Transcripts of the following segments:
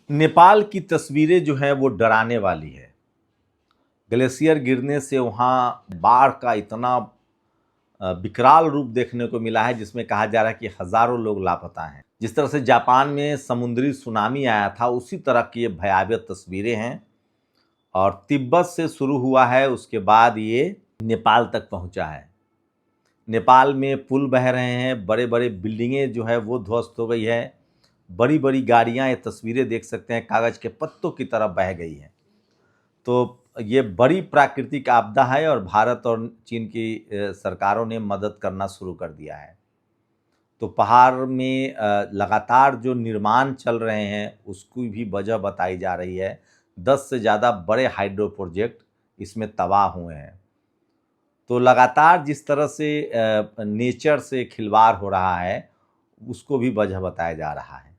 नेपाल की तस्वीरें जो है वो डराने वाली है। ग्लेशियर गिरने से वहाँ बाढ़ का इतना विकराल रूप देखने को मिला है, जिसमें कहा जा रहा है कि हजारों लोग लापता हैं। जिस तरह से जापान में समुद्री सुनामी आया था, उसी तरह की ये भयावह तस्वीरें हैं। और तिब्बत से शुरू हुआ है, उसके बाद ये नेपाल तक पहुंचा है। नेपाल में पुल बह रहे हैं, बड़े बड़े बिल्डिंगें जो है वो ध्वस्त हो गई है। बड़ी बड़ी गाड़ियां, ये तस्वीरें देख सकते हैं, कागज के पत्तों की तरह बह गई हैं। तो ये बड़ी प्राकृतिक आपदा है और भारत और चीन की सरकारों ने मदद करना शुरू कर दिया है। तो पहाड़ में लगातार जो निर्माण चल रहे हैं, उसकी भी वजह बताई जा रही है। 10 से ज़्यादा बड़े हाइड्रो प्रोजेक्ट इसमें तबाह हुए हैं। तो लगातार जिस तरह से नेचर से खिलवाड़ हो रहा है, उसको भी वजह बताया जा रहा है।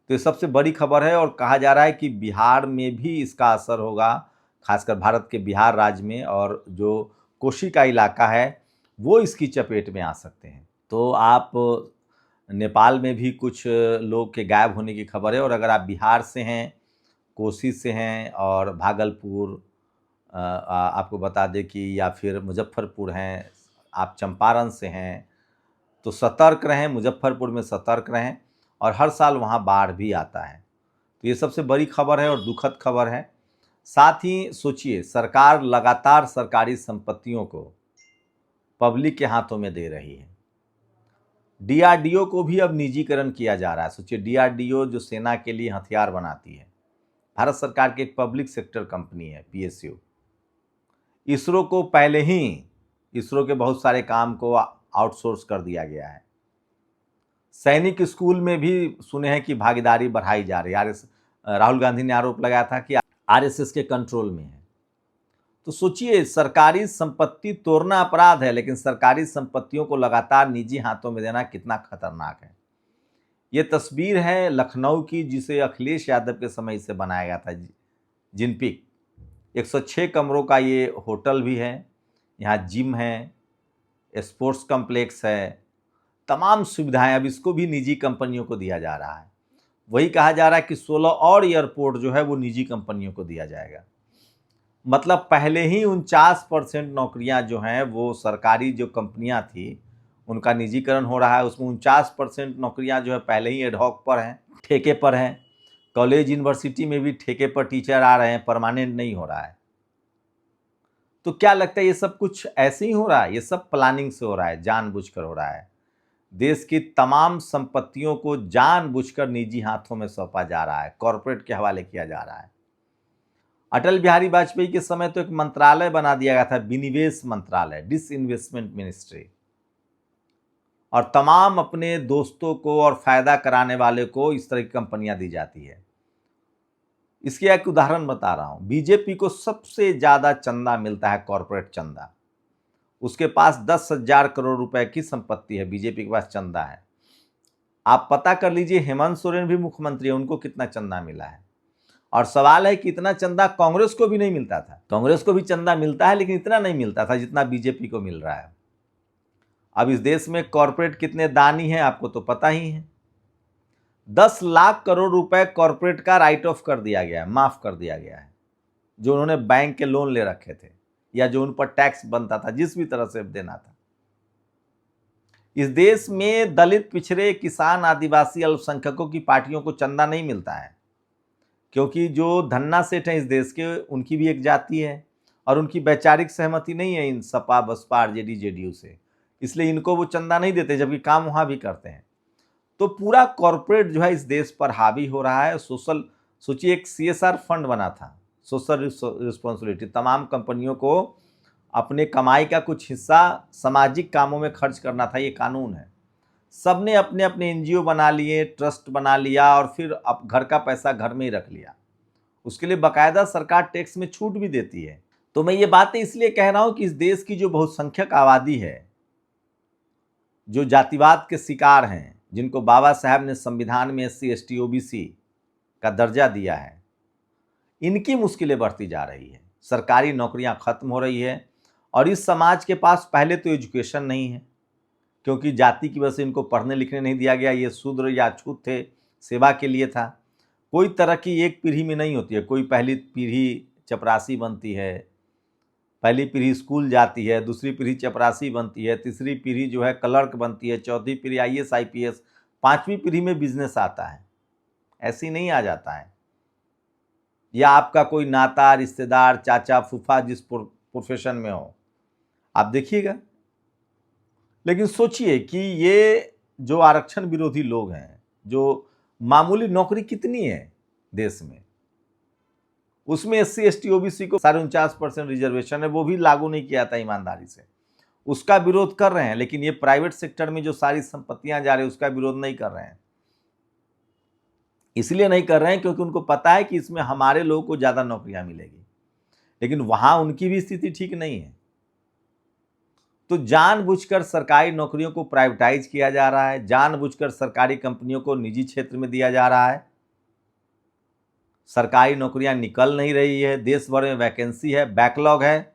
तो ये सबसे बड़ी खबर है और कहा जा रहा है कि बिहार में भी इसका असर होगा, खासकर भारत के बिहार राज्य में, और जो कोशी का इलाका है वो इसकी चपेट में आ सकते हैं। तो आप नेपाल में भी कुछ लोग के गायब होने की खबर है, और अगर आप बिहार से हैं, कोसी से हैं और भागलपुर, आपको बता दें कि, या फिर मुजफ्फरपुर हैं, आप चंपारण से हैं, तो सतर्क रहें, मुजफ्फरपुर में सतर्क रहें। और हर साल वहाँ बाढ़ भी आता है। तो ये सबसे बड़ी खबर है और दुखद खबर है। साथ ही सोचिए, सरकार लगातार सरकारी संपत्तियों को पब्लिक के हाथों में दे रही है। डीआरडीओ को भी अब निजीकरण किया जा रहा है। सोचिए, डीआरडीओ जो सेना के लिए हथियार बनाती है, भारत सरकार की एक पब्लिक सेक्टर कंपनी है, पीएसयू। इसरो को पहले ही इसरो के बहुत सारे काम को आउटसोर्स कर दिया गया है। सैनिक स्कूल में भी सुने हैं कि भागीदारी बढ़ाई जा रही है। राहुल गांधी ने आरोप लगाया था कि आरएसएस के कंट्रोल में है। तो सोचिए, सरकारी संपत्ति तोड़ना अपराध है, लेकिन सरकारी संपत्तियों को लगातार निजी हाथों में देना कितना खतरनाक है। ये तस्वीर है लखनऊ की, जिसे अखिलेश यादव के समय से बनाया गया था, जिनपिक। 106 कमरों का ये होटल भी है, यहाँ जिम है, स्पोर्ट्स कॉम्प्लेक्स है, तमाम सुविधाएं अब इसको भी निजी कंपनियों को दिया जा रहा है। वही कहा जा रहा है कि 16 और एयरपोर्ट जो है वो निजी कंपनियों को दिया जाएगा। मतलब पहले ही 49% नौकरियां जो हैं वो सरकारी जो कंपनियां थी उनका निजीकरण हो रहा है। उसमें 49% नौकरियां जो है पहले ही एडहॉक पर हैं, ठेके पर हैं। कॉलेज यूनिवर्सिटी में भी ठेके पर टीचर आ रहे हैं, परमानेंट नहीं हो रहा है। तो क्या लगता है, ये सब कुछ ऐसे ही हो रहा है? ये सब प्लानिंग से हो रहा है, जानबूझकर हो रहा है। देश की तमाम संपत्तियों को जानबूझकर निजी हाथों में सौंपा जा रहा है, कॉरपोरेट के हवाले किया जा रहा है। अटल बिहारी वाजपेयी के समय तो एक मंत्रालय बना दिया गया था, विनिवेश मंत्रालय, डिसइन्वेस्टमेंट मिनिस्ट्री, और तमाम अपने दोस्तों को और फायदा कराने वाले को इस तरह की कंपनियां दी जाती है। इसकी एक उदाहरण बता रहा हूं। बीजेपी को सबसे ज्यादा चंदा मिलता है, कॉरपोरेट चंदा। उसके पास 10,000 करोड़ रुपए की संपत्ति है, बीजेपी के पास चंदा है। आप पता कर लीजिए, हेमंत सोरेन भी मुख्यमंत्री है, उनको कितना चंदा मिला है। और सवाल है कि इतना चंदा कांग्रेस को भी नहीं मिलता था। कांग्रेस को भी चंदा मिलता है, लेकिन इतना नहीं मिलता था जितना बीजेपी को मिल रहा है। अब इस देश में कॉरपोरेट कितने दानी हैं आपको तो पता ही है। 10 लाख करोड़ रुपए कॉरपोरेट का राइट ऑफ कर दिया गया है, माफ कर दिया गया है, जो उन्होंने बैंक के लोन ले रखे थे या जो उन पर टैक्स बनता था, जिस भी तरह से देना था। इस देश में दलित, पिछड़े, किसान, आदिवासी, अल्पसंख्यकों की पार्टियों को चंदा नहीं मिलता है, क्योंकि जो धन्ना सेठ हैं इस देश के, उनकी भी एक जाति है और उनकी वैचारिक सहमति नहीं है इन सपा, बसपा, आरजेडी, जेडीयू से, इसलिए इनको वो चंदा नहीं देते, जबकि काम वहां भी करते हैं। तो पूरा कॉरपोरेट जो है इस देश पर हावी हो रहा है। सोचिए, एक सीएसआर फंड बना था, सोशल रिस्पॉन्सिबिलिटी, तमाम कंपनियों को अपने कमाई का कुछ हिस्सा सामाजिक कामों में खर्च करना था, ये कानून है। सबने अपने अपने एनजीओ बना लिए, ट्रस्ट बना लिया, और फिर अब घर का पैसा घर में ही रख लिया। उसके लिए बाकायदा सरकार टैक्स में छूट भी देती है। तो मैं ये बातें इसलिए कह रहा हूं कि इस देश की जो बहुसंख्यक आबादी है, जो जातिवाद के शिकार हैं, जिनको बाबा साहब ने संविधान में SC ST OBC का दर्जा दिया है, इनकी मुश्किलें बढ़ती जा रही है। सरकारी नौकरियां खत्म हो रही है, और इस समाज के पास पहले तो एजुकेशन नहीं है, क्योंकि जाति की वजह से इनको पढ़ने लिखने नहीं दिया गया। ये शूद्र या अछूत थे, सेवा के लिए था। कोई तरक्की एक पीढ़ी में नहीं होती है। कोई पहली पीढ़ी चपरासी बनती है, पहली पीढ़ी स्कूल जाती है, दूसरी पीढ़ी चपरासी बनती है, तीसरी पीढ़ी जो है क्लर्क बनती है, चौथी पीढ़ी आईएएस आईपीएस, पांचवी पीढ़ी में बिजनेस आता है। ऐसी नहीं आ जाता है। या आपका कोई नाता, रिश्तेदार, चाचा, फूफा जिस प्रोफेशन में हो, आप देखिएगा। लेकिन सोचिए कि ये जो आरक्षण विरोधी लोग हैं, जो मामूली नौकरी कितनी है देश में, उसमें एससी एसटी ओबीसी को 49.5% रिजर्वेशन है, वो भी लागू नहीं किया था ईमानदारी से। उसका विरोध कर रहे हैं, लेकिन ये प्राइवेट सेक्टर में जो सारी संपत्तियां जा रही है उसका विरोध नहीं कर रहे हैं। इसलिए नहीं कर रहे हैं क्योंकि उनको पता है कि इसमें हमारे लोगों को ज्यादा नौकरियां मिलेगी, लेकिन वहां उनकी भी स्थिति ठीक नहीं है। तो जानबूझकर सरकारी नौकरियों को प्राइवेटाइज किया जा रहा है, जानबूझकर सरकारी कंपनियों को निजी क्षेत्र में दिया जा रहा है। सरकारी नौकरियां निकल नहीं रही है, देश भर में वैकेंसी है, बैकलॉग है,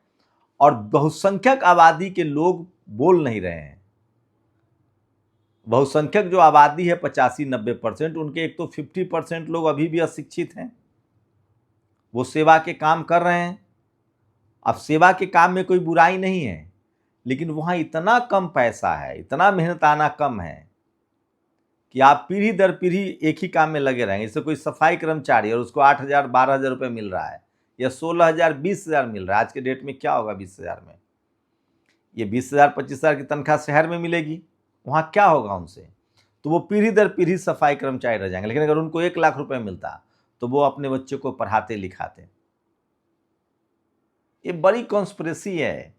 और बहुसंख्यक आबादी के लोग बोल नहीं रहे हैं। बहुसंख्यक जो आबादी है 85-90%, उनके एक तो 50% लोग अभी भी अशिक्षित हैं, वो सेवा के काम कर रहे हैं। अब सेवा के काम में कोई बुराई नहीं है, लेकिन वहां इतना कम पैसा है, इतना मेहनताना कम है कि आप पीढ़ी दर पीढ़ी एक ही काम में लगे रहेंगे। जैसे कोई सफाई कर्मचारी और उसको 8,000 12,000 रुपये मिल रहा है, या 16,000 20,000 मिल रहा है। आज के डेट में क्या होगा 20,000 में? ये 20,000 25,000 की तनख्वाह शहर में मिलेगी, वहाँ क्या होगा उनसे? तो वो पीढ़ी दर पीढ़ी सफाई कर्मचारी रह जाएंगे। लेकिन अगर उनको 1,00,000 रुपये मिलता तो वो अपने बच्चों को पढ़ाते लिखाते। ये बड़ी कॉन्स्पिरेसी है।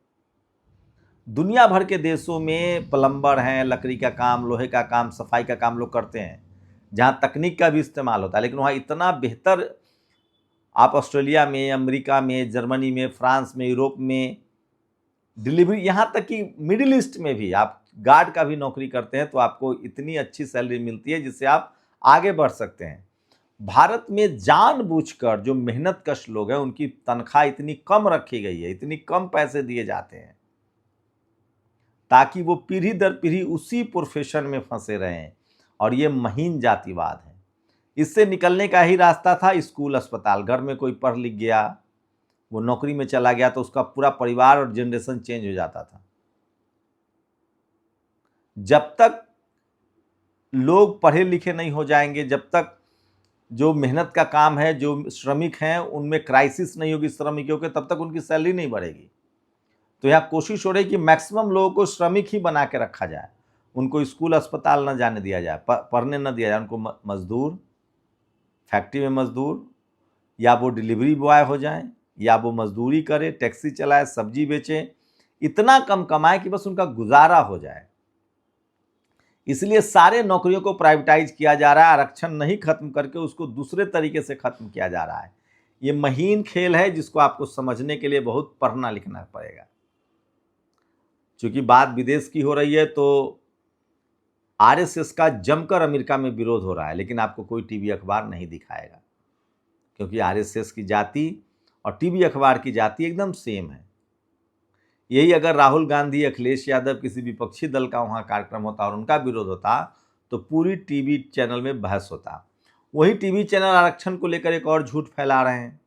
दुनिया भर के देशों में प्लम्बर हैं, लकड़ी का काम, लोहे का काम, सफाई का काम लोग करते हैं, जहाँ तकनीक का भी इस्तेमाल होता है। लेकिन वहाँ इतना बेहतर, आप ऑस्ट्रेलिया में, अमेरिका में, जर्मनी में, फ्रांस में, यूरोप में डिलीवरी, यहाँ तक कि मिडिल ईस्ट में भी आप गार्ड का भी नौकरी करते हैं तो आपको इतनी अच्छी सैलरी मिलती है जिससे आप आगे बढ़ सकते हैं। भारत में जानबूझकर जो मेहनतकश लोग हैं उनकी तनख्वाह इतनी कम रखी गई है, इतनी कम पैसे दिए जाते हैं ताकि वो पीढ़ी दर पीढ़ी उसी प्रोफेशन में फंसे रहें। और ये महीन जातिवाद है। इससे निकलने का ही रास्ता था स्कूल, अस्पताल। घर में कोई पढ़ लिख गया, वो नौकरी में चला गया तो उसका पूरा परिवार और जनरेशन चेंज हो जाता था। जब तक लोग पढ़े लिखे नहीं हो जाएंगे, जब तक जो मेहनत का काम है, जो श्रमिक हैं, उनमें क्राइसिस नहीं होगी श्रमिकों के, तब तक उनकी सैलरी नहीं बढ़ेगी। तो यहाँ कोशिश हो रही है कि मैक्सिमम लोगों को श्रमिक ही बना के रखा जाए, उनको स्कूल अस्पताल न जाने दिया जाए, पढ़ने न दिया जाए। उनको मजदूर, फैक्ट्री में मजदूर, या वो डिलीवरी बॉय हो जाए, या वो मजदूरी करे, टैक्सी चलाए, सब्जी बेचे, इतना कम कमाए कि बस उनका गुजारा हो जाए। इसलिए सारे नौकरियों को प्राइवेटाइज किया जा रहा है, आरक्षण नहीं खत्म करके उसको दूसरे तरीके से खत्म किया जा रहा है। ये महीन खेल है जिसको आपको समझने के लिए बहुत पढ़ना लिखना पड़ेगा। चूंकि बात विदेश की हो रही है तो आरएसएस का जमकर अमेरिका में विरोध हो रहा है, लेकिन आपको कोई टीवी अखबार नहीं दिखाएगा, क्योंकि आरएसएस की जाति और टीवी अखबार की जाति एकदम सेम है। यही अगर राहुल गांधी, अखिलेश यादव, किसी विपक्षी दल का वहाँ कार्यक्रम होता और उनका विरोध होता तो पूरी टीवी चैनल में बहस होता। वही टीवी चैनल आरक्षण को लेकर एक और झूठ फैला रहे हैं।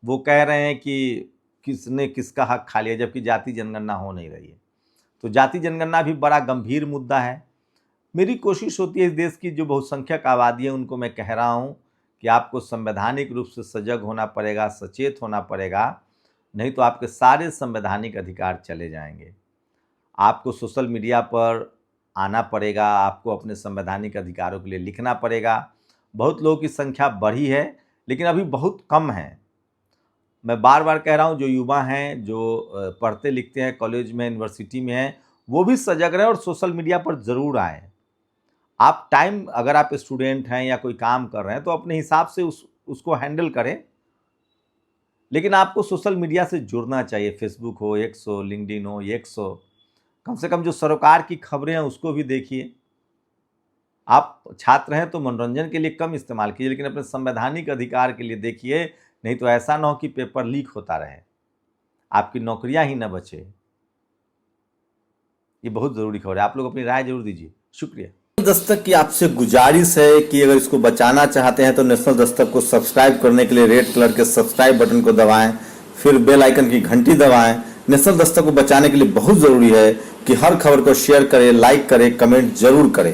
वो कह रहे हैं कि किसने किसका हक खा लिया, जबकि जाति जनगणना हो नहीं रही है। तो जाति जनगणना भी बड़ा गंभीर मुद्दा है। मेरी कोशिश होती है इस देश की जो बहुसंख्यक आबादी है उनको मैं कह रहा हूँ कि आपको संवैधानिक रूप से सजग होना पड़ेगा, सचेत होना पड़ेगा, नहीं तो आपके सारे संवैधानिक अधिकार चले जाएंगे। आपको सोशल मीडिया पर आना पड़ेगा, आपको अपने संवैधानिक अधिकारों के लिए लिखना पड़ेगा। बहुत लोगों की संख्या बढ़ी है, लेकिन अभी बहुत कम है। मैं बार बार कह रहा हूँ, जो युवा हैं, जो पढ़ते लिखते हैं, कॉलेज में, यूनिवर्सिटी में हैं, वो भी सजग रहें और सोशल मीडिया पर ज़रूर आएँ। आप टाइम, अगर आप स्टूडेंट हैं या कोई काम कर रहे हैं तो अपने हिसाब से उसको हैंडल करें, लेकिन आपको सोशल मीडिया से जुड़ना चाहिए। फेसबुक हो, एक्स हो, लिंक्डइन हो, एक्स हो, कम से कम जो सरोकार की खबरें हैं उसको भी देखिए। आप छात्र हैं तो मनोरंजन के लिए कम इस्तेमाल कीजिए, लेकिन अपने संवैधानिक अधिकार के लिए देखिए, नहीं तो ऐसा ना हो कि पेपर लीक होता रहे, आपकी नौकरियां ही न बचे। ये बहुत ज़रूरी खबर है। आप लोग अपनी राय जरूर दीजिए। शुक्रिया। दस्तक की आपसे गुजारिश है कि अगर इसको बचाना चाहते हैं तो नेशनल दस्तक को सब्सक्राइब करने के लिए रेड कलर के सब्सक्राइब बटन को दबाएं, फिर बेल आइकन की घंटी दबाएं। नेशनल दस्तक को बचाने के लिए बहुत जरूरी है कि हर खबर को शेयर करें, लाइक करें, कमेंट जरूर करें।